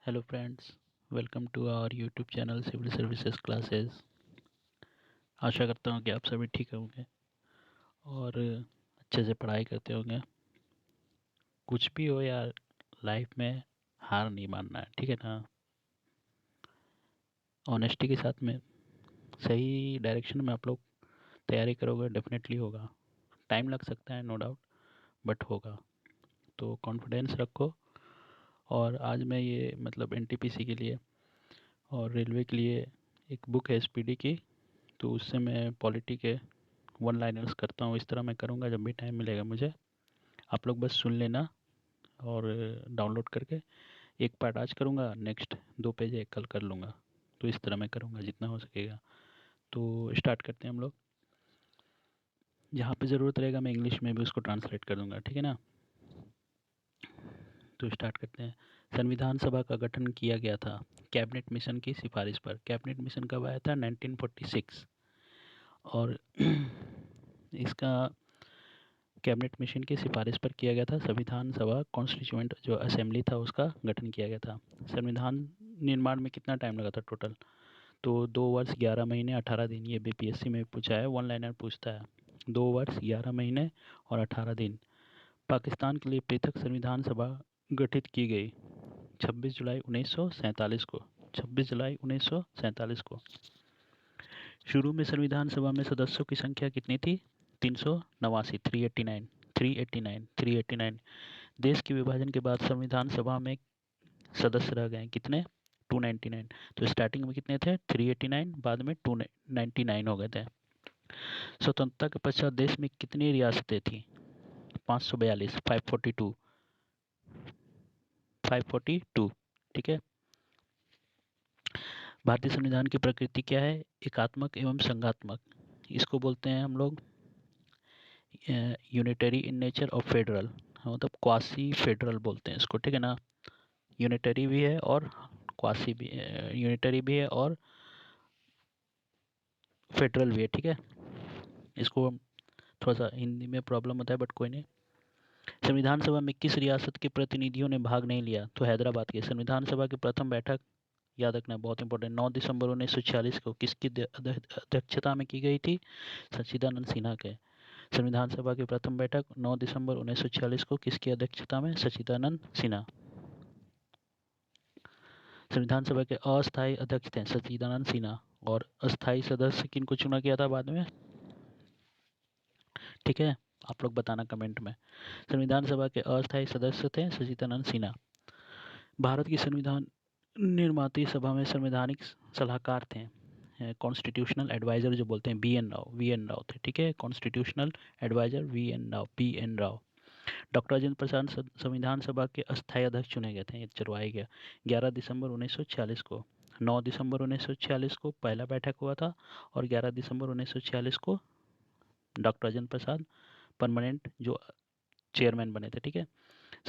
Hello friends, welcome to our YouTube channel civil services classes. आशा करता हूँ कि आप सभी ठीक होंगे और अच्छे से पढ़ाई करते होंगे। कुछ भी हो यार, लाइफ में हार नहीं मानना है, ठीक है ना। ऑनेस्टी के साथ में सही डायरेक्शन में आप लोग तैयारी करोगे, डेफिनेटली होगा। टाइम लग सकता है, नो डाउट, बट होगा। तो कॉन्फिडेंस रखो। और आज मैं ये मतलब एनटीपीसी के लिए और रेलवे के लिए एक बुक है एसपीडी की, तो उससे मैं पॉलिटी के वन लाइनर्स करता हूँ। इस तरह मैं करूँगा जब भी टाइम मिलेगा मुझे। आप लोग बस सुन लेना और डाउनलोड करके एक पार्ट आज करूँगा, नेक्स्ट 2 पेज एक कल कर लूँगा। तो इस तरह मैं करूँगा जितना हो सकेगा। तो स्टार्ट करते हैं हम लोग। जहाँ पे ज़रूरत रहेगा मैं इंग्लिश में भी उसको ट्रांसलेट कर दूँगा, ठीक है ना। तो स्टार्ट करते हैं। संविधान सभा का गठन किया गया था कैबिनेट मिशन की सिफारिश पर। कैबिनेट मिशन कब आया था? 1946। और इसका कैबिनेट मिशन की सिफारिश पर किया गया था। संविधान सभा कॉन्स्टिट्यूएंट जो असेंबली था उसका गठन किया गया था। संविधान निर्माण में कितना टाइम लगा था टोटल? तो 2 वर्ष 11 महीने 18 दिन। ये बीपीएससी में पूछा है, वन लाइनर पूछता है। 2 वर्ष 11 महीने और 18 दिन। पाकिस्तान के लिए पृथक संविधान सभा गठित की गई 26 जुलाई 1947 को। 26 जुलाई 1947 को। शुरू में संविधान सभा में सदस्यों की संख्या कितनी थी? 389। 389। 389। 389। देश के विभाजन के बाद संविधान सभा में सदस्य रह गए कितने? 299। तो स्टार्टिंग में कितने थे? 389, बाद में 299 हो गए थे। स्वतंत्रता के पश्चात देश में कितनी रियासतें थी? 542। 542। 542। ठीक है। भारतीय संविधान की प्रकृति क्या है? एकात्मक एवं संघात्मक। इसको बोलते हैं हम लोग यूनिटरी इन नेचर और फेडरल, मतलब क्वासी फेडरल बोलते हैं इसको, ठीक है ना। यूनिटरी भी है और क्वासी भी, यूनिटरी भी है और फेडरल भी है, ठीक है। इसको थोड़ा सा हिंदी में प्रॉब्लम होता है, बट कोई नहीं। संविधान सभा में किस रियासत के प्रतिनिधियों ने भाग नहीं लिया? तो हैदराबाद के। संविधान सभा की प्रथम बैठक, याद रखना बहुत इंपॉर्टेंट, 9 दिसंबर 1946 को किसकी अध्यक्षता में की गई थी? सच्चिदानंद सिन्हा के। संविधान सभा की प्रथम बैठक 9 दिसंबर 1946 को किसकी अध्यक्षता में? सच्चिदानंद सिन्हा। संविधान सभा के अस्थायी अध्यक्ष थे सच्चिदानंद सिन्हा, और अस्थायी सदस्य किनको चुना गया था बाद में? ठीक है, आप लोग बताना कमेंट में। संविधान सभा के अस्थायी सदस्य थे सच्चिदानंद सिन्हा। भारत की संविधान निर्माती सभा में संवैधानिक सलाहकार थे कॉन्स्टिट्यूशनल एडवाइजर जो बोलते हैं, वी एन राव थे, ठीक है। Constitutional adviser V N Rao. Doctor Rajendra Prasad संविधान सभा के अस्थायी अध्यक्ष चुने गए थे, ये चुनवाए गया 11 दिसंबर 1946 को। 9 दिसंबर 1946 को पहला बैठक हुआ था, और 11 दिसंबर 1946 को डॉक्टर राजेंद्र प्रसाद परमानेंट जो चेयरमैन बने थे, ठीक है।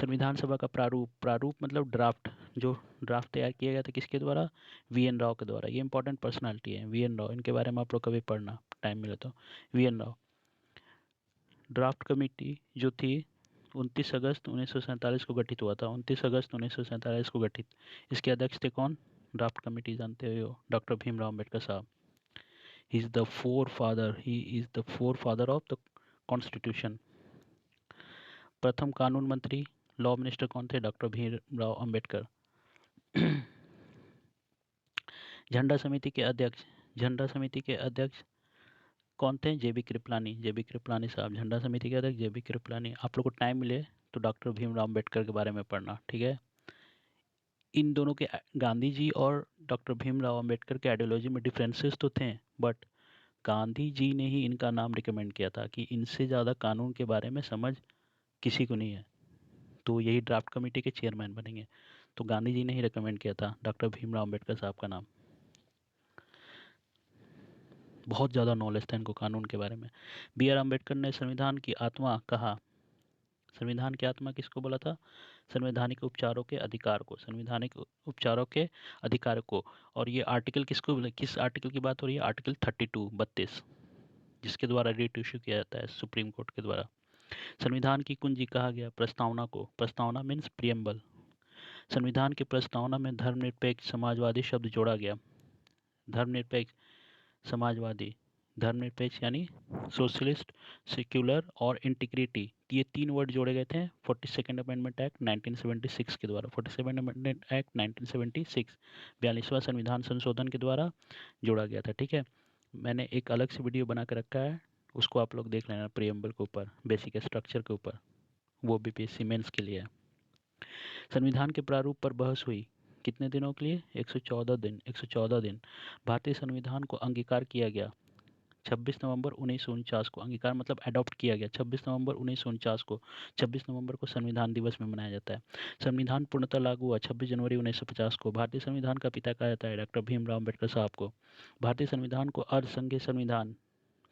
संविधान सभा का प्रारूप, प्रारूप मतलब ड्राफ्ट, जो ड्राफ्ट तैयार किया गया था किसके द्वारा? वी एन राव के द्वारा। ये इंपॉर्टेंट पर्सनालिटी है वी एन राव, इनके बारे में आप लोग कभी पढ़ना टाइम मिले तो। V N Rao. Draft committee जो थी 29 अगस्त 1947 को गठित हुआ था। 29 अगस्त 1947 को गठित। इसके अध्यक्ष थे कौन? ड्राफ्ट कमेटी जानते हो, डॉक्टर भीमराव अम्बेडकर साहब। He is the four father of the constitution. प्रथम कानून मंत्री, लॉ मिनिस्टर कौन थे? डॉक्टर भीमराव अम्बेडकर। झंडा समिति के अध्यक्ष, झंडा समिति के अध्यक्ष कौन थे? जेबी कृपलानी। जेबी कृपलानी साहब झंडा समिति के अध्यक्ष, जेबी कृपलानी। आप लोग को टाइम मिले तो डॉक्टर भीमराव अम्बेडकर के बारे में पढ़ना, ठीक है। इन दोनों के, गांधी जी और डॉक्टर भीमराव अम्बेडकर के आइडियोलॉजी में डिफरेंसेस तो थे, बट गांधी जी ने ही इनका नाम रिकमेंड किया था कि इनसे ज़्यादा कानून के बारे में समझ किसी को नहीं है, तो यही ड्राफ्ट कमेटी के चेयरमैन बनेंगे। तो गांधी जी ने ही रिकमेंड किया था डॉक्टर भीमराव अम्बेडकर साहब का नाम। बहुत ज़्यादा नॉलेज था इनको कानून के बारे में। बी आर अम्बेडकर ने संविधान की आत्मा कहा। संविधान की आत्मा किसको बोला था? संवैधानिक उपचारों के अधिकार को, संवैधानिक उपचारों के अधिकार को। और ये आर्टिकल किसको, किस आर्टिकल की बात हो रही है? आर्टिकल 32, जिसके द्वारा रिट इशू किया जाता है सुप्रीम कोर्ट के द्वारा। संविधान की कुंजी कहा गया प्रस्तावना को। प्रस्तावना मीन्स प्रियम्बल। संविधान की प्रस्तावना में धर्मनिरपेक्ष समाजवादी शब्द जोड़ा गया। धर्मनिरपेक्ष समाजवादी, धर्मनिरपेक्ष यानी सोशलिस्ट, सेक्युलर और इंटीग्रिटी, ये 3 वर्ड जोड़े गए थे 42nd अमेंडमेंट एक्ट 1976 के द्वारा। 47 अमेंडमेंट एक्ट 1976 42वां संविधान संशोधन के द्वारा जोड़ा गया था। ठीक है, मैंने एक अलग से वीडियो बना के रखा है, उसको आप लोग देख लेना, प्रियम्बल के ऊपर, बेसिक स्ट्रक्चर के ऊपर, वो बीपीएससी मेंस के लिए है। संविधान के प्रारूप पर बहस हुई कितने दिनों के लिए? 114 दिन। 114 दिन। भारतीय संविधान को अंगीकार किया गया 26 नवंबर 1949 को। अंगीकार मतलब अडॉप्ट किया गया 26 नवंबर 1949 को। 26 नवंबर को संविधान दिवस में मनाया जाता है। संविधान पूर्णतः लागू हुआ 26 जनवरी 1950 को। भारतीय संविधान का पिता कहा जाता है डॉक्टर भीमराव अम्बेडकर साहब को। भारतीय संविधान को अर्ध संघीय संविधान,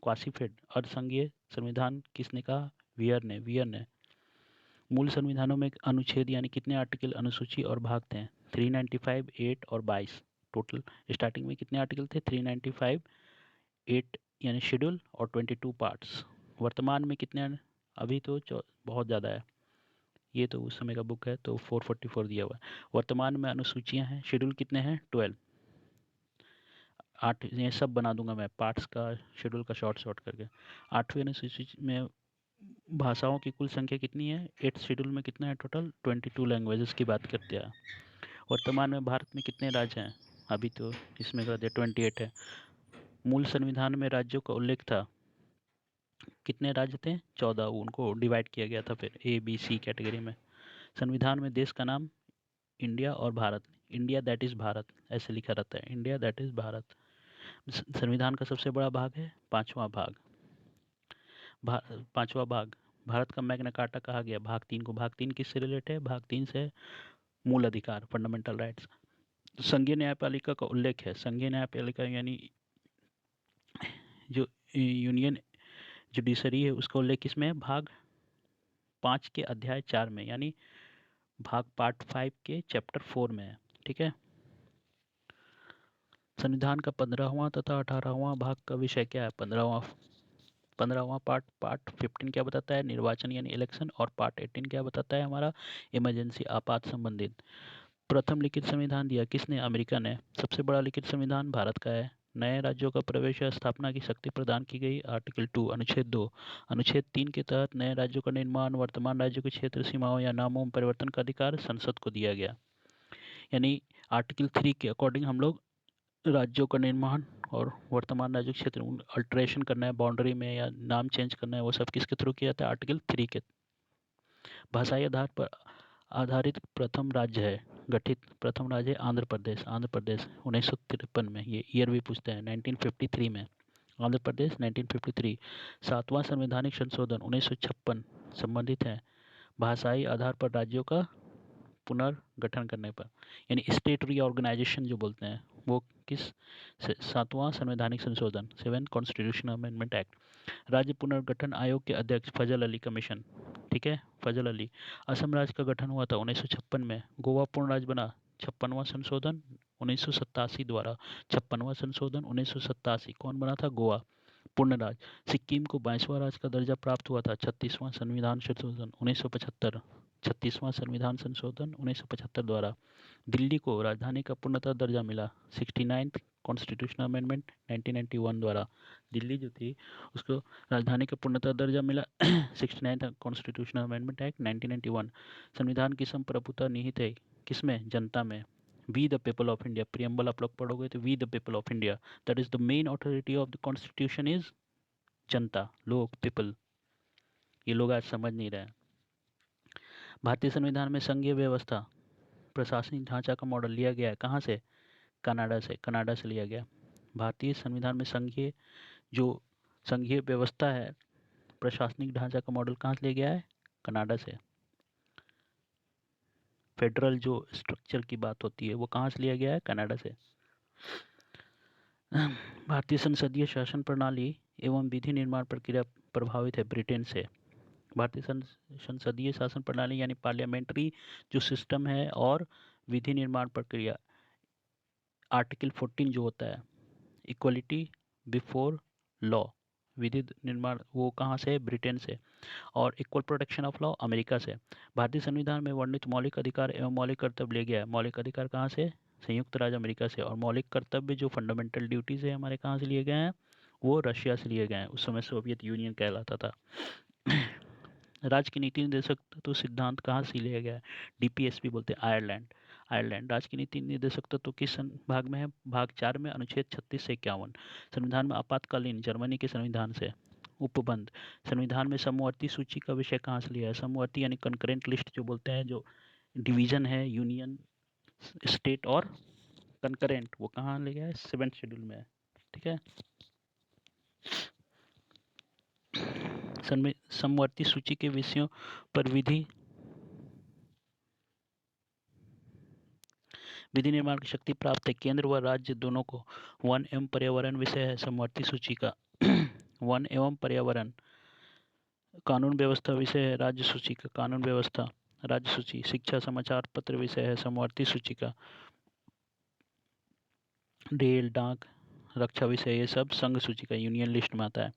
क्वासीफाइड अर्ध संघीय संविधान किसने कहा? वियर ने। वियर ने। मूल संविधानों में अनुच्छेद यानी कितने आर्टिकल, अनुसूची और भाग थे? 395, 8 और 22। टोटल स्टार्टिंग में कितने आर्टिकल थे? 395, 8 यानी शेड्यूल और 22 पार्ट्स। वर्तमान में कितने? अभी तो बहुत ज़्यादा है, ये तो उस समय का बुक है तो 444 दिया हुआ है। वर्तमान में अनुसूचियां हैं, शेड्यूल कितने हैं? 12। 8 ये सब बना दूंगा मैं, पार्ट्स का शेड्यूल का शॉर्ट करके। 8वीं अनुसूची में भाषाओं की कुल संख्या कितनी है? 8 शेड्यूल में कितना है टोटल? 22 लैंग्वेजेस की बात करते हैं। वर्तमान में भारत में कितने राज्य हैं? अभी तो इसमें कर दिया 28 है। मूल संविधान में राज्यों का उल्लेख था, कितने राज्य थे? 14। उनको डिवाइड किया गया था फिर ABC कैटेगरी में। संविधान में देश का नाम इंडिया और Bharat, India that is Bharat ऐसे लिखा रहता है, इंडिया दैट इज भारत। संविधान का सबसे बड़ा भाग है 5वां भाग। 5वां भाग भारत का मैग्ना कार्टा कहा गया भाग 3 को। भाग 3 किससे रिलेटेड है? भाग 3 से मूल अधिकार, फंडामेंटल राइट्स। संघीय न्यायपालिका का उल्लेख है, संघीय न्यायपालिका यानी जो यूनियन जुडिशरी है उसका उल्लेख किसमें है? भाग 5 के अध्याय 4 में, यानी भाग पार्ट 5 के चैप्टर 4 में है। ठीक है, संविधान का 15वां तथा 18वां भाग का विषय क्या है? 15वां पार्ट 15 क्या बताता है? निर्वाचन यानी इलेक्शन। और पार्ट 18 क्या बताता है? हमारा इमरजेंसी, आपात संबंधित। प्रथम लिखित संविधान दिया किसने? अमेरिका ने। सबसे बड़ा लिखित संविधान भारत का है। नए राज्यों का प्रवेश या स्थापना की शक्ति प्रदान की गई, आर्टिकल 2 अनुच्छेद 2। अनुच्छेद 3 के तहत नए राज्यों का निर्माण, वर्तमान राज्यों के क्षेत्र सीमाओं या नामों में परिवर्तन का अधिकार संसद को दिया गया। यानी आर्टिकल 3 के अकॉर्डिंग हम लोग राज्यों का निर्माण और वर्तमान राज्य क्षेत्र अल्ट्रेशन करना है, बाउंड्री में या नाम चेंज करना है, वो सब किसके थ्रू किया जाता है? आर्टिकल 3 के। भाषाई आधार पर आधारित प्रथम राज्य है गठित, प्रथम राज्य आंध्र प्रदेश। आंध्र प्रदेश 1953 में, ये ईयर भी पूछते हैं, 1953 में आंध्र प्रदेश 1953। 7वां संवैधानिक संशोधन 1956 संबंधित है भाषाई आधार पर राज्यों का पुनर्गठन करने पर, यानी स्टेट रीऑर्गेनाइजेशन जो बोलते हैं, वो किस? 7वां संवैधानिक संशोधन, 7 कॉन्स्टिट्यूशनल अमेंडमेंट एक्ट। राज्य पुनर्गठन आयोग के अध्यक्ष फजल अली कमीशन। ठीक है, फजल अली। असम राज्य का गठन हुआ था 1956 में। गोवा पूर्ण राज्य बना 56वां संशोधन 1987 द्वारा। 56वां संशोधन 1987, कौन बना था? गोवा पूर्ण राज्य। सिक्किम को 22वां राज्य का दर्जा प्राप्त हुआ था 36वां संविधान संशोधन 1975। 36वां संविधान संशोधन 1975 द्वारा। दिल्ली को राजधानी का पूर्णतः दर्जा मिला 69th कॉन्स्टिट्यूशनल अमेंडमेंट 1991 द्वारा। दिल्ली जो थी उसको राजधानी का पूर्णतः दर्जा मिला 69th कॉन्स्टिट्यूशनल अमेंडमेंट एक्ट 1991। संविधान की संप्रभुता निहित है किसमें? जनता में। We the people of India, preamble आप लोग पढ़ोगे तो we the people of India, that is the main authority of the constitution is जनता, लोग, पीपल। ये लोग आज समझ नहीं रहे। भारतीय संविधान में संघीय व्यवस्था, प्रशासनिक ढांचा का मॉडल लिया गया है कहाँ से? कनाडा से लिया गया। भारतीय संविधान में संघीय व्यवस्था है, प्रशासनिक ढांचा का मॉडल कहाँ से लिया गया है? कनाडा से। फेडरल जो स्ट्रक्चर की बात होती है वो कहाँ से लिया गया है? कनाडा से। भारतीय संसदीय शासन प्रणाली एवं विधि निर्माण प्रक्रिया प्रभावित है ब्रिटेन से। भारतीय संसदीय शासन प्रणाली यानी पार्लियामेंट्री जो सिस्टम है और विधि निर्माण प्रक्रिया, आर्टिकल 14 जो होता है, इक्वलिटी बिफोर लॉ, विधि निर्माण वो कहाँ से है? ब्रिटेन से। और equal protection of law America से। भारतीय संविधान में वर्णित मौलिक अधिकार एवं मौलिक कर्तव्य ले गया है। मौलिक अधिकार कहाँ से? संयुक्त राज्य अमेरिका से। और मौलिक कर्तव्य जो फंडामेंटल ड्यूटीज है हमारे कहाँ से लिए गए हैं? वो रशिया से लिए गए हैं। उस समय सोवियत यूनियन कहलाता था। राज्य की नीति निर्देशक तत्व सिद्धांत कहाँ से लिया गया है? डीपीएसपी बोलते हैं, आयरलैंड। आयरलैंड राज्य की नीति निर्देशक तत्व किस भाग में है? भाग 4 में, अनुच्छेद 36 से 51। संविधान में आपातकालीन, जर्मनी के संविधान से। उपबंध, संविधान में समवर्ती सूची का विषय कहाँ से लिया है? समवर्ती यानी कंकरेंट लिस्ट जो बोलते हैं, जो डिवीजन है यूनियन, स्टेट और कंकरेंट, वो कहाँ लिया है? 7th शेड्यूल में है। ठीक है। समवर्ती सूची के विषयों पर विधि निर्माण की शक्ति प्राप्त है। केंद्र व राज्य दोनों को। वन एवं पर्यावरण विषय है समवर्ती सूची का। वन एवं पर्यावरण। कानून व्यवस्था विषय है राज्य सूची का। कानून व्यवस्था राज्य सूची। शिक्षा समाचार पत्र विषय है समवर्ती सूची का। रेल, डाक, रक्षा विषय ये सब संघ सूची का, यूनियन लिस्ट में आता है।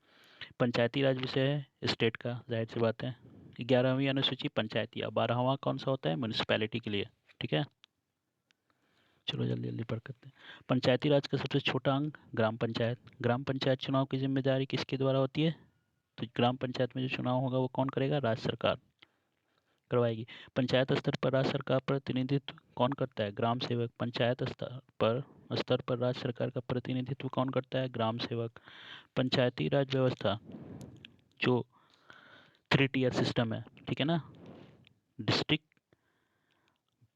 पंचायती राज विषय है स्टेट का, जाहिर सी बात है। 11वीं अनुसूची पंचायती। अब 12वां कौन सा होता है? म्यूनिसिपैलिटी के लिए। ठीक है, चलो जल्दी जल्दी पढ़ करते हैं। पंचायती राज का सबसे छोटा अंग ग्राम पंचायत। ग्राम पंचायत चुनाव की जिम्मेदारी किसके द्वारा होती है? तो ग्राम पंचायत में जो चुनाव होगा वो कौन करेगा? राज्य सरकार करवाएगी। पंचायत स्तर पर राज्य सरकार प्रतिनिधित्व कौन करता है? ग्राम सेवक। पंचायत स्तर पर राज्य सरकार का प्रतिनिधित्व कौन करता है? ग्राम सेवक। पंचायती राज व्यवस्था जो 3 टियर सिस्टम है, ठीक है ना, डिस्ट्रिक्ट,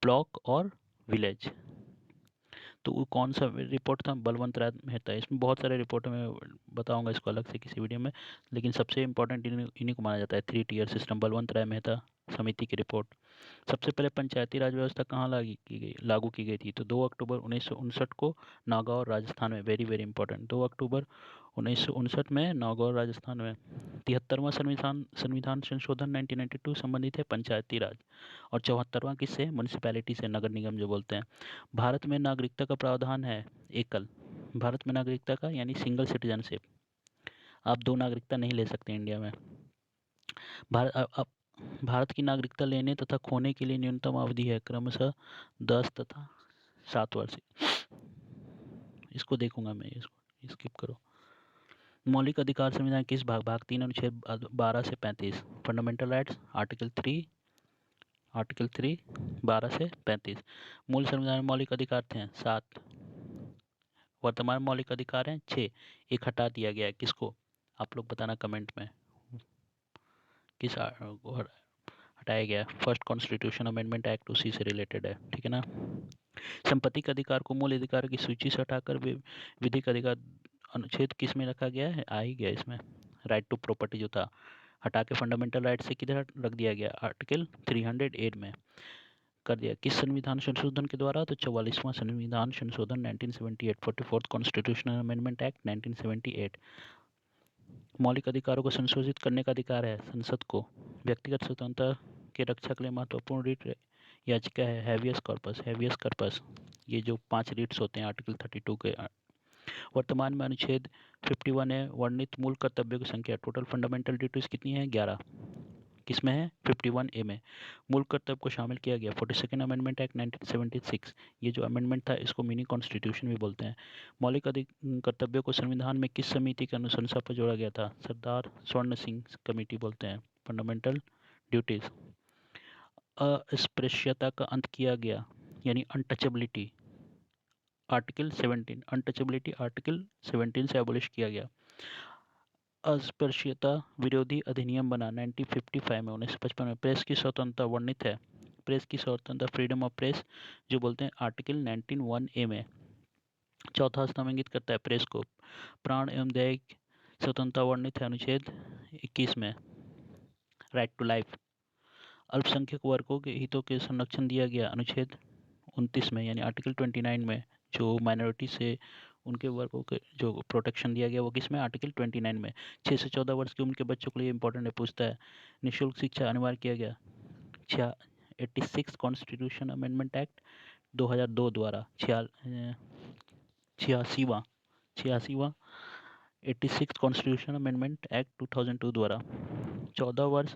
ब्लॉक और विलेज। तो वो कौन सा रिपोर्ट था? बलवंत राय मेहता। इसमें बहुत सारे रिपोर्ट में बताऊंगा इसको अलग से किसी वीडियो में, लेकिन सबसे इम्पोर्टेंट इन्हीं को माना जाता है। 3 टियर सिस्टम, बलवंत राय मेहता समिति की रिपोर्ट। सबसे पहले पंचायती राज व्यवस्था कहाँ लागू की गई थी? तो 2 अक्टूबर 1959 को नागौर राजस्थान में। वेरी वेरी इंपॉर्टेंट, 2 अक्टूबर 1959 में नागौर राजस्थान में। 73वां संविधान संविधान संशोधन 1992 संबंधित है पंचायती राज। और 74वां किससे? म्यूनिसिपैलिटी से, नगर निगम जो बोलते हैं। भारत में नागरिकता का प्रावधान है एकल। भारत में नागरिकता का यानी सिंगल सिटीजनशिप। आप 2 नागरिकता नहीं ले सकते इंडिया में। भारत की नागरिकता लेने तथा खोने के लिए न्यूनतम अवधि है क्रमशः 10 तथा 7 वर्ष। इसको देखूंगा मैं, इसको स्किप करो। मौलिक अधिकार संविधान किस भाग? भाग 3 अनुच्छेद 12 से 35। फंडामेंटल राइट्स आर्टिकल 3 12 से 35। मूल संविधान में मौलिक अधिकार थे 7। वर्तमान मौलिक अधिकार हैं 6। एक हटा दिया गया है, किसको? आप लोग बताना कमेंट में, किस हटाया गया? फर्स्ट कॉन्स्टिट्यूशन अमेंडमेंट एक्ट उसी से रिलेटेड है, ठीक है ना। संपत्ति के अधिकार को मूल अधिकार की सूची से हटाकर विधिक अधिकार अनुच्छेद किस में रखा गया है? आ ही गया इसमें। राइट टू प्रॉपर्टी जो था हटा के फंडामेंटल राइट से किधर रख दिया गया? आर्टिकल 308 में कर दिया। किस संविधान संशोधन के द्वारा? तो 44वां संविधान संशोधन 1978, 44th कॉन्स्टिट्यूशनल अमेंडमेंट एक्ट 1978। मौलिक अधिकारों को संशोधित करने का अधिकार है संसद को। व्यक्तिगत स्वतंत्रता के रक्षा के लिए महत्वपूर्ण रिट याचिका है हैवियस कॉर्पस। हैवियस कॉर्पस ये जो 5 रिट्स होते हैं आर्टिकल 32 के। वर्तमान में अनुच्छेद 51 है वर्णित मूल कर्तव्यों की संख्या। टोटल फंडामेंटल ड्यूटीज कितनी है? 11। किसमें है? 51A में। मूल कर्तव्य को शामिल किया गया 42nd अमेंडमेंट एक्ट 1976। ये जो अमेंडमेंट था इसको मिनी कॉन्स्टिट्यूशन भी बोलते हैं। मौलिक कर्तव्यों को संविधान में किस समिति की अनुशंसा पर जोड़ा गया था? सरदार स्वर्ण सिंह कमेटी बोलते हैं। Fundamental duties. अस्पृश्यता का अंत किया गया यानी अनटचेबिलिटी आर्टिकल 17। अनटचेबिलिटी आर्टिकल 17 से एबोलिश किया गया। अस्पृश्यता विरोधी अधिनियम बना 1955 में। 1955 में। प्रेस की स्वतंत्रता वर्णित है। प्रेस की स्वतंत्रता फ्रीडम ऑफ प्रेस जो बोलते हैं आर्टिकल 19(1)(a) में। चौथा स्तंभ इंगित करता है प्रेस को। प्राण एवं दया स्वतंत्रता वर्णित है अनुच्छेद 21 में। Right to life. अल्पसंख्यक वर्गों के हितों के संरक्षण दिया गया अनुच्छेद 29 में यानी आर्टिकल 29 में। जो माइनॉरिटी से उनके वर्गों के जो प्रोटेक्शन दिया गया वो किस में? आर्टिकल 29 में। 6 से 14 वर्ष की उम्र के बच्चों के लिए इंपॉर्टेंट है, पूछता है। निःशुल्क शिक्षा अनिवार्य किया गया 86 कॉन्स्टिट्यूशन अमेंडमेंट एक्ट 2002 द्वारा। 86वां 86 कॉन्स्टिट्यूशन अमेंडमेंट एक्ट 2002 द्वारा 14 वर्ष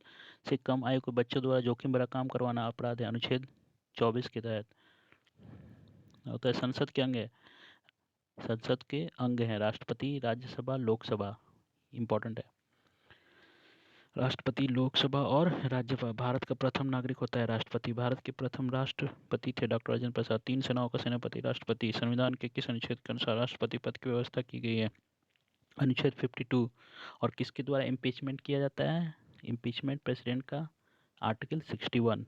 से कम आयु के बच्चों द्वारा जोखिम भरा काम करवाना अपराध है, अनुच्छेद 24 के तहत होता है। संसद के अंग है, संसद के अंग हैं राष्ट्रपति, राज्यसभा, लोकसभा। इंपॉर्टेंट है, राष्ट्रपति, लोकसभा और राज्यसभा। भारत का प्रथम नागरिक होता है राष्ट्रपति। भारत के प्रथम राष्ट्रपति थे डॉक्टर राजेंद्र प्रसाद। 3 सेनाओं का सेनापति राष्ट्रपति। संविधान के किस अनुच्छेद के अनुसार राष्ट्रपति पद की व्यवस्था की गई है? अनुच्छेद 52। और किसके द्वारा इम्पीचमेंट किया जाता है? इम्पीचमेंट प्रेसिडेंट का आर्टिकल 61,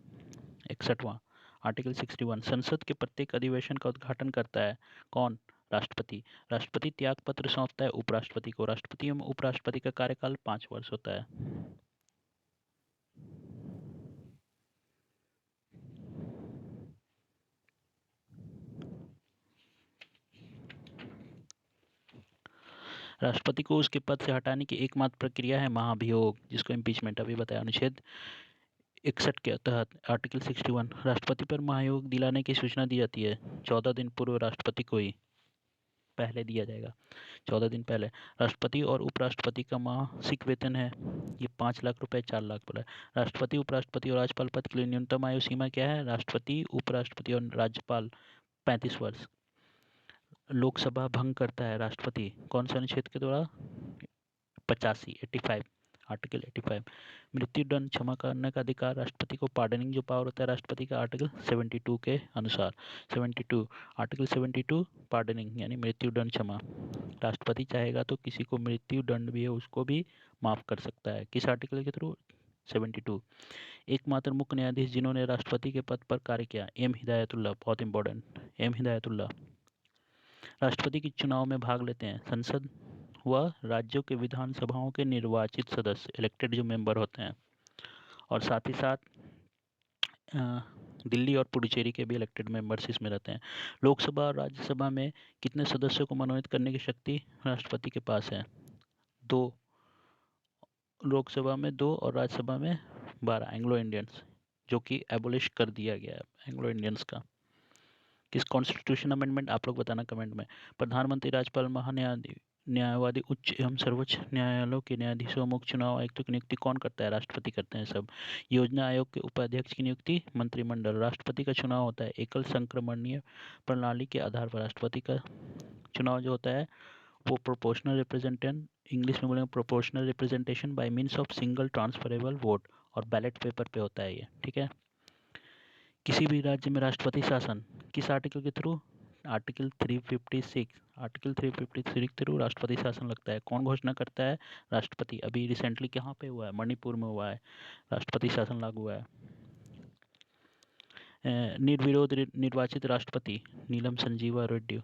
61वां आर्टिकल 61। संसद के प्रत्येक अधिवेशन का उद्घाटन करता है कौन? राष्ट्रपति। राष्ट्रपति त्याग पत्र सौंपता है उपराष्ट्रपति को। राष्ट्रपति एवं उपराष्ट्रपति का कार्यकाल 5 वर्ष होता है। राष्ट्रपति को उसके पद से हटाने की एकमात्र प्रक्रिया है महाभियोग, जिसको इम्पीचमेंट अभी बताया। अनुच्छेद 61 के तहत आर्टिकल 61 राष्ट्रपति पर महाभियोग दिलाने की सूचना दी जाती है 14 दिन पूर्व राष्ट्रपति को ही पहले दिया जाएगा, 14 दिन पहले। राष्ट्रपति और उपराष्ट्रपति का मासिक वेतन है ये 5 लाख रुपए, 4 लाख बोला। राष्ट्रपति, उपराष्ट्रपति और राज्यपाल पद के लिए न्यूनतम आयु सीमा क्या है? राष्ट्रपति, उपराष्ट्रपति और राज्यपाल 35 वर्ष। लोकसभा भंग करता है राष्ट्रपति कौन से अनुच्छेद के द्वारा? 85, 85 आर्टिकल 85। मृत्यु दंड क्षमा करने का अधिकार राष्ट्रपति को, पार्डनिंग जो पावर होता है राष्ट्रपति का आर्टिकल 72 के अनुसार। 72 आर्टिकल 72 पार्डनिंग यानी मृत्यु दंड क्षमा। राष्ट्रपति चाहेगा तो किसी को मृत्यु दंड भी है उसको भी माफ कर सकता है। किस आर्टिकल के थ्रू? 72। एकमात्र मुख्य न्यायाधीश जिन्होंने राष्ट्रपति के पद पर कार्य किया, एम हिदायतुल्लाह। बहुत इंपॉर्टेंट, एम हिदायतुल्लाह। राष्ट्रपति के चुनाव में भाग लेते हैं संसद व राज्यों के विधानसभाओं के निर्वाचित सदस्य, इलेक्टेड जो मेंबर होते हैं, और साथ ही साथ दिल्ली और पुडुचेरी के भी इलेक्टेड मेंबर्स इसमें रहते हैं। लोकसभा और राज्यसभा में कितने सदस्यों को मनोनीत करने की शक्ति राष्ट्रपति के पास है? 2। लोकसभा में 2 और राज्यसभा में 12। एंग्लो इंडियंस जो कि एबोलिश कर दिया गया है एंग्लो इंडियंस का। किस कॉन्स्टिट्यूशन अमेंडमेंट आप लोग बताना कमेंट में। प्रधानमंत्री, राज्यपाल, न्यायवादी, उच्च एवं सर्वोच्च न्यायालयों के न्यायाधीशों, मुख्य चुनाव आयुक्तों की नियुक्ति कौन करता है? राष्ट्रपति करते हैं सब। योजना आयोग के उपाध्यक्ष की नियुक्ति मंत्रिमंडल। राष्ट्रपति का चुनाव होता है एकल संक्रमणीय प्रणाली के आधार पर। राष्ट्रपति का चुनाव जो होता है वो प्रोपोर्शनल रिप्रेजेंटेशन, इंग्लिश में बोलेंगे proportional representation bye means of single transferable vote, और बैलेट पेपर पे होता है ये, ठीक है। किसी भी राज्य में राष्ट्रपति शासन किस आर्टिकल के थ्रू? आर्टिकल 356। आर्टिकल 356 के थ्रू राष्ट्रपति शासन लगता है। कौन घोषणा करता है? राष्ट्रपति। अभी रिसेंटली कहाँ पे हुआ है? मणिपुर में हुआ है, राष्ट्रपति शासन लागू हुआ है। निर्विरोध निर्वाचित राष्ट्रपति नीलम संजीवा रेड्डी।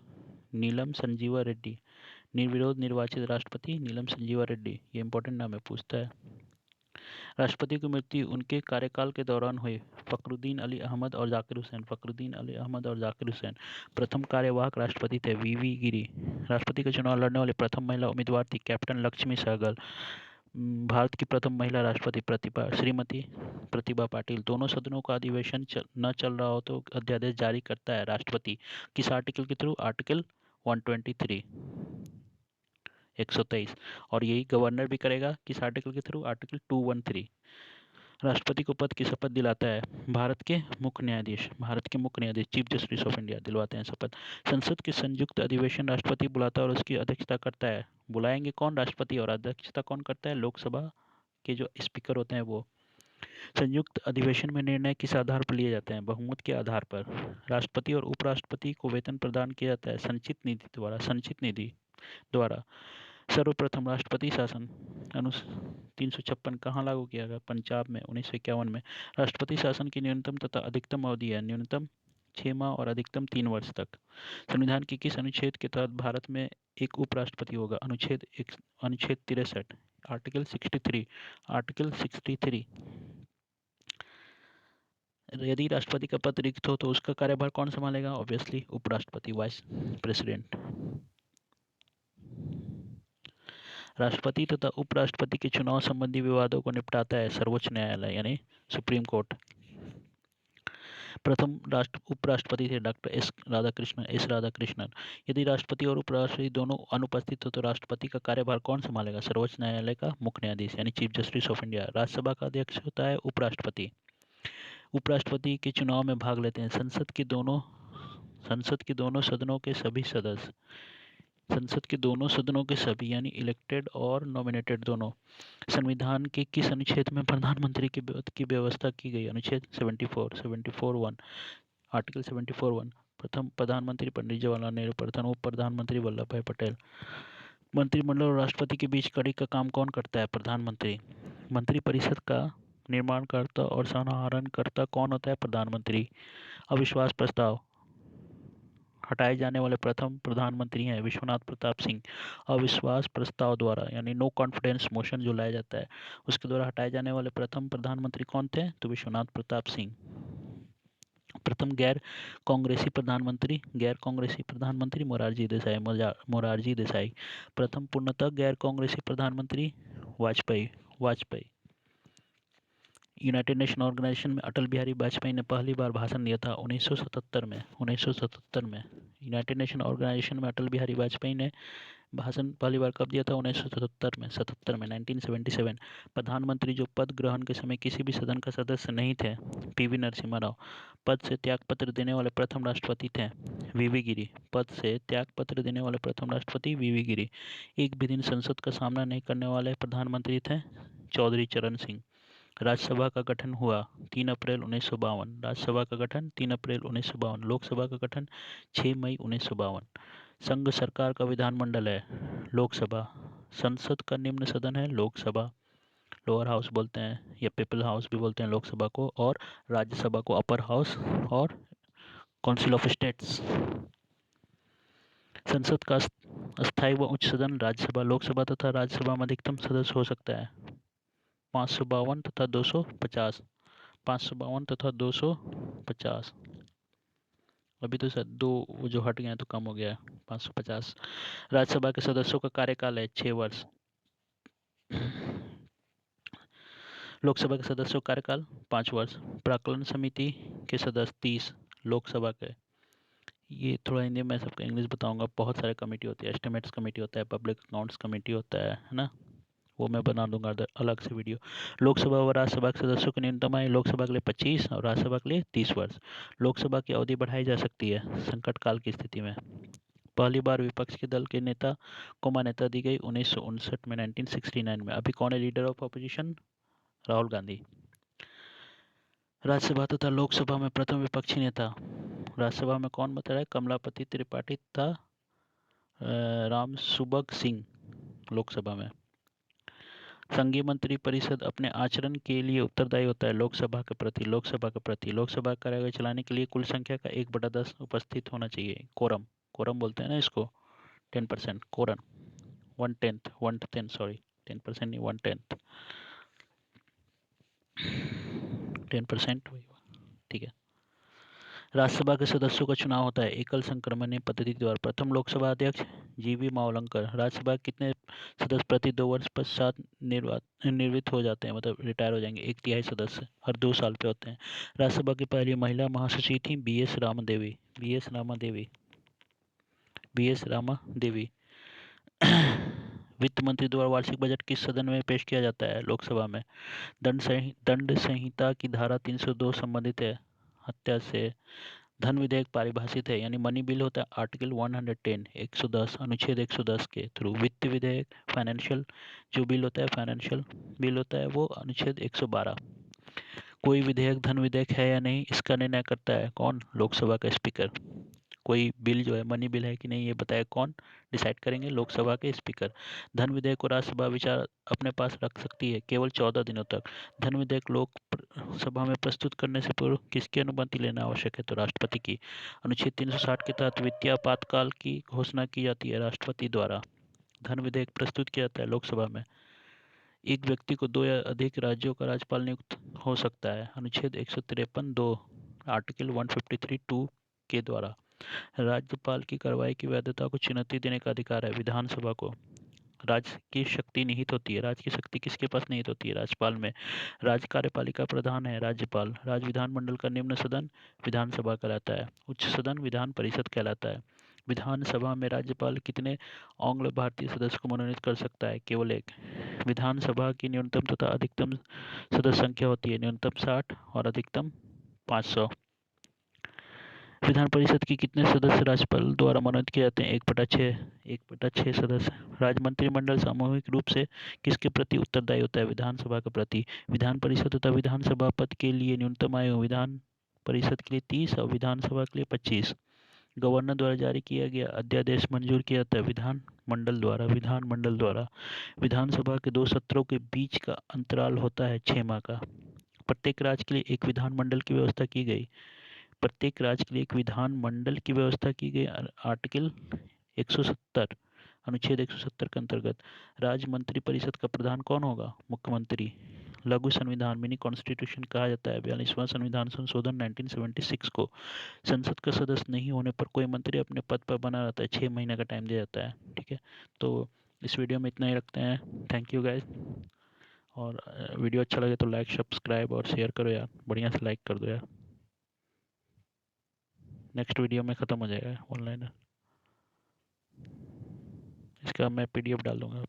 नीलम संजीवा रेड्डी, निर्विरोध निर्वाचित राष्ट्रपति नीलम संजीवा रेड्डी। ये इंपॉर्टेंट नाम है, पूछता है। राष्ट्रपति की मृत्यु उनके कार्यकाल के दौरान हुई। फखरुद्दीन अली अहमद और जाकिर हुसैन। फखरुद्दीन अली अहमद और जाकिर हुसैन प्रथम कार्यवाहक राष्ट्रपति थे। वीवी गिरी राष्ट्रपति का चुनाव लड़ने वाली प्रथम महिला उम्मीदवार थी। कैप्टन लक्ष्मी सहगल। भारत की प्रथम महिला राष्ट्रपति श्रीमती प्रतिभा पाटिल। दोनों सदनों का अधिवेशन न चल रहा हो तो अध्यादेश जारी करता है राष्ट्रपति। किस आर्टिकल के थ्रू? आर्टिकल 123, 123। और यही गवर्नर भी करेगा। किस आर्टिकल के थ्रू? आर्टिकल 213। राष्ट्रपति को पद की शपथ दिलाता है भारत के मुख्य न्यायाधीश। भारत के मुख्य न्यायाधीश चीफ जस्टिस ऑफ इंडिया दिलवाते हैं शपथ। संसद के संयुक्त अधिवेशन राष्ट्रपति बुलाता है और उसकी अध्यक्षता करता है। बुलाएंगे कौन? राष्ट्रपति। और अध्यक्षता कौन करता है? लोकसभा के जो स्पीकर होते हैं वो। संयुक्त अधिवेशन में निर्णय किस आधार पर लिए जाते हैं? बहुमत के आधार पर। राष्ट्रपति और उपराष्ट्रपति को वेतन प्रदान किया जाता है संचित निधि द्वारा। संचित निधि द्वारा। सर्वप्रथम राष्ट्रपति शासन 356 कहाँ लागू किया गया? पंजाब में 1951 में। राष्ट्रपति शासन की न्यूनतम तथा अधिकतम अवधि है न्यूनतम 6 माह और अधिकतम 3 वर्ष तक। संविधान के किस अनुच्छेद के तहत भारत में एक उपराष्ट्रपति होगा? अनुच्छेद 63, आर्टिकल 63। आर्टिकल 63। यदि राष्ट्रपति का पद रिक्त हो तो उसका कार्यभार कौन संभालेगा? ऑब्वियसली उपराष्ट्रपति, वाइस प्रेसिडेंट। राष्ट्रपति तथा उपराष्ट्रपति के चुनाव संबंधी विवादों को निपटाता है सर्वोच्च न्यायालय यानी सुप्रीम कोर्ट। प्रथम उपराष्ट्रपति थे डॉक्टर एस राधाकृष्णन। यदि राष्ट्रपति और उपराष्ट्रपति दोनों अनुपस्थित हो तो राष्ट्रपति का कार्यभार कौन संभालेगा? सर्वोच्च न्यायालय का मुख्य न्यायाधीश यानी chief justice of India. Rajya Sabha का अध्यक्ष होता है उपराष्ट्रपति। उपराष्ट्रपति के चुनाव में भाग लेते हैं संसद के दोनों सदनों के सभी सदस्य। संसद के दोनों सदनों के सभी यानी इलेक्टेड और नॉमिनेटेड दोनों। संविधान के किस अनुच्छेद में प्रधानमंत्री की व्यवस्था की गई? अनुच्छेद 74(1) आर्टिकल 74(1). प्रथम प्रधानमंत्री पंडित जवाहरलाल नेहरू, प्रथम उप प्रधानमंत्री वल्लभ भाई पटेल। मंत्रिमंडल और राष्ट्रपति के बीच कड़ी का काम कौन करता है? प्रधानमंत्री। मंत्रिपरिषद का निर्माणकर्ता और संहारणकर्ता कौन होता है? प्रधानमंत्री। अविश्वास प्रस्ताव हटाए जाने वाले प्रथम प्रधानमंत्री हैं विश्वनाथ प्रताप सिंह। अविश्वास प्रस्ताव द्वारा यानी नो कॉन्फिडेंस मोशन जो लाया जाता है उसके द्वारा हटाए जाने वाले प्रथम प्रधानमंत्री कौन थे? तो विश्वनाथ प्रताप सिंह। प्रथम गैर कांग्रेसी प्रधानमंत्री मोरारजी देसाई। प्रथम पूर्णतः गैर कांग्रेसी प्रधानमंत्री वाजपेयी। यूनाइटेड नेशन ऑर्गेनाइजेशन में अटल बिहारी वाजपेयी ने पहली बार भाषण दिया था 1977 में। यूनाइटेड नेशन ऑर्गेनाइजेशन में अटल बिहारी वाजपेयी ने भाषण पहली बार कब दिया था? 1977 में 1977। प्रधानमंत्री जो पद ग्रहण के समय किसी भी सदन का सदस्य नहीं थे, पीवी नरसिम्हा राव। पद से त्यागपत्र देने वाले प्रथम राष्ट्रपति थे वीवी गिरी। पद से त्यागपत्र देने वाले प्रथम राष्ट्रपति वीवी गिरी। एक भी दिन संसद का सामना नहीं करने वाले प्रधानमंत्री थे चौधरी चरण सिंह। राज्यसभा का गठन हुआ 3 अप्रैल 1952। राज्यसभा का गठन 3 अप्रैल 1952। लोकसभा का गठन 6 मई 1952। संघ सरकार का विधानमंडल है लोकसभा। संसद का निम्न सदन है लोकसभा, लोअर हाउस बोलते हैं या पीपल हाउस भी बोलते हैं लोकसभा को, और राज्यसभा को अपर हाउस और काउंसिल ऑफ स्टेट्स। संसद का अस्थायी व उच्च सदन राज्यसभा। लोकसभा तथा राज्यसभा में अधिकतम सदस्य हो सकता है 552 तथा 250। 552 तथा 250। अभी तो सर दो जो हट गए हैं तो कम हो गया है 550। राज्यसभा के सदस्यों का कार्यकाल है 6 वर्ष। लोकसभा के सदस्यों का कार्यकाल 5 वर्ष। प्राक्कलन समिति के सदस्य 30 लोकसभा के। ये थोड़ा हिंदी में सबको इंग्लिश बताऊंगा। बहुत सारे कमेटी होती है, एस्टिमेट्स कमेटी होता है, पब्लिक अकाउंट्स कमेटी होता है ना, वो मैं बना दूंगा अलग से वीडियो। लोकसभा व राज्यसभा के सदस्यों की न्यूनतम आयु लोकसभा के लिए 25 और राज्यसभा के लिए 30 वर्ष। लोकसभा की अवधि बढ़ाई जा सकती है संकट काल की स्थिति में। पहली बार विपक्ष के दल के नेता को मान्यता दी गई 1959 में 1969 में। अभी कौन है leader of opposition? Rahul Gandhi. Rajya Sabha तथा लोकसभा में प्रथम विपक्षी नेता राज्यसभा में कौन बता रहा है? कमलापति त्रिपाठी तथा राम सुभग सिंह। लोकसभा में संघीय मंत्री परिषद अपने आचरण के लिए उत्तरदायी होता है लोकसभा के प्रति। लोकसभा कार्यालय चलाने के लिए कुल संख्या का 1/10 उपस्थित होना चाहिए। कोरम बोलते हैं ना इसको। 10% कोरम 1/10 सॉरी 10% नहीं 1/10 10%। ठीक है। राज्यसभा के सदस्यों का चुनाव होता है एकल संक्रमणीय पद्धति द्वारा। प्रथम लोकसभा अध्यक्ष जीवी मावलंकर। राज्यसभा के कितने सदस्य प्रति 2 वर्ष पश्चात निर्वाचित हो जाते हैं, मतलब रिटायर हो जाएंगे? 1/3 सदस्य हर 2 साल पे होते हैं। राज्यसभा की पहली महिला महासचिव थी बी.एस. रामा देवी। वित्त मंत्री द्वारा वार्षिक बजट किस सदन में पेश किया जाता है? लोकसभा में। दंड संहिता की धारा 302 संबंधित है हत्या से। धन विधेयक पारिभाषित है यानी मनी बिल होता है आर्टिकल 110 अनुच्छेद 110 के थ्रू। वित्त विधेयक फाइनेंशियल जो बिल होता है फाइनेंशियल बिल होता है वो अनुच्छेद 112। कोई विधेयक धन विधेयक है या नहीं इसका निर्णय करता है कौन? लोकसभा का स्पीकर। कोई बिल जो है मनी बिल है कि नहीं ये बताए कौन डिसाइड करेंगे? लोकसभा के स्पीकर। धन विधेयक को राज्यसभा विचार अपने पास रख सकती है केवल 14 दिनों तक। धन विधेयक लोकसभा में प्रस्तुत करने से पूर्व किसकी अनुमति लेना आवश्यक है? तो राष्ट्रपति की। अनुच्छेद 360 के तहत वित्तीय आपातकाल की घोषणा की जाती है राष्ट्रपति द्वारा। धन विधेयक प्रस्तुत किया जाता है लोकसभा में। एक व्यक्ति को 2 या अधिक राज्यों का राज्यपाल नियुक्त हो सकता है अनुच्छेद 153(2) आर्टिकल 153(2) के द्वारा। राज्यपाल की कार्रवाई की वैधता को चुनौती देने का अधिकार है विधानसभा को। राज्य की शक्ति निहित होती है। राज्य की शक्ति किसके पास निहित होती है? राज्यपाल में। राज्य कार्यपालिका प्रधान है राज्यपाल। राज्य विधानमंडल का निम्न सदन विधानसभा कहलाता है। उच्च सदन विधान परिषद कहलाता है। विधानसभा में राज्यपाल कितने आंग्ल भारतीय सदस्य को मनोनीत कर सकता है? केवल एक। विधानसभा की न्यूनतम तथा अधिकतम सदस्य संख्या होती है। न्यूनतम 60 और अधिकतम 500। विधान परिषद के कितने सदस्य राज्यपाल द्वारा मनोनीत किए जाते हैं? 1/6। 1/6 सदस्य। राज्य मंत्रिमंडल सामूहिक रूप से किसके प्रति उत्तरदायी होता है? विधानसभा के प्रति। विधान परिषद तथा विधानसभा पद के लिए न्यूनतम आयु विधान परिषद के लिए 30 और विधानसभा के लिए 25। गवर्नर द्वारा जारी किया गया अध्यादेश मंजूर किया जाता है विधानमंडल द्वारा। विधानमंडल द्वारा। विधानसभा के 2 सत्रों के बीच का अंतराल होता है 6 माह का। प्रत्येक राज्य के लिए एक विधानमंडल की व्यवस्था की गई। प्रत्येक राज्य के लिए एक विधानमंडल की व्यवस्था की गई। आर्टिकल 170 अनुच्छेद 170 के अंतर्गत राज्य मंत्रिपरिषद का प्रधान कौन होगा? मुख्यमंत्री। लघु संविधान मिनी कॉन्स्टिट्यूशन कहा जाता है 42वां संविधान संशोधन 1976 को। संसद का सदस्य नहीं होने पर कोई मंत्री अपने पद पर बना रहता है। 6 महीने का टाइम दिया जाता है। ठीक है, तो इस वीडियो में इतना ही रखते हैं। Thank you guys. और वीडियो अच्छा लगे तो लाइक सब्सक्राइब और शेयर करो यार, बढ़िया से लाइक कर दो यार। नेक्स्ट वीडियो में ख़त्म हो जाएगा ऑनलाइन। इसका मैं PDF डाल दूंगा।